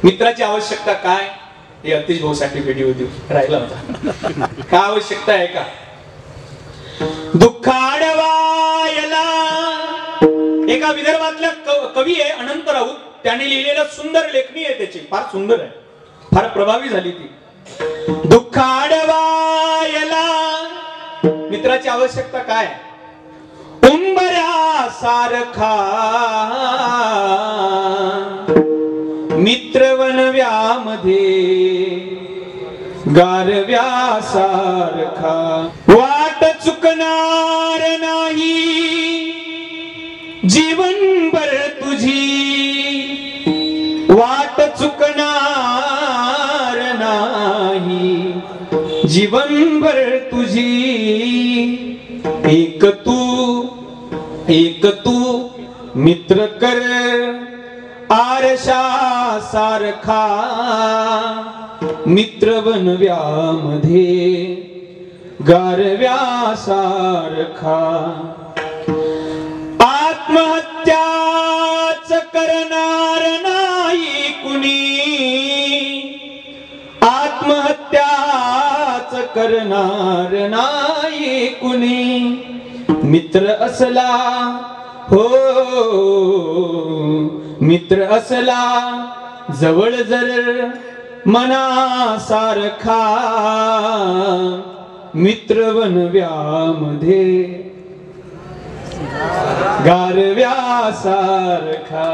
मित्राची आवश्यकता काय हे अतिश भाऊसाठी व्हिडिओ देऊ राहिला होता. काय आवश्यकता आहे का? दुःखाडवायला एका विदर्भातल्या कवी आहे अनंत राऊत, त्याने लिहिलेलं सुंदर लेखणी आहे त्याची, फार सुंदर आहे, फार प्रभावी झाली ती. दुःखाडवायला मित्राची आवश्यकता काय? उंबऱ्या सारखा मित्र वनव्यामध्ये गारव्या सारखा, वाट चुकणार नाही जीवनभर तुझी, वाट चुकणार नाही जीवनभर तुझी. एक तू मित्र कर आरशा सारखा, मित्र बनव्यामध्ये गारव्या सारखा. आत्महत्याच करणार नाही कुणी, आत्महत्याच करणार नाही कुणी. मित्र असला हो मित्र असला जवळ जर मनासारखा, मित्र वनव्यामध्ये गारव्या सारखा.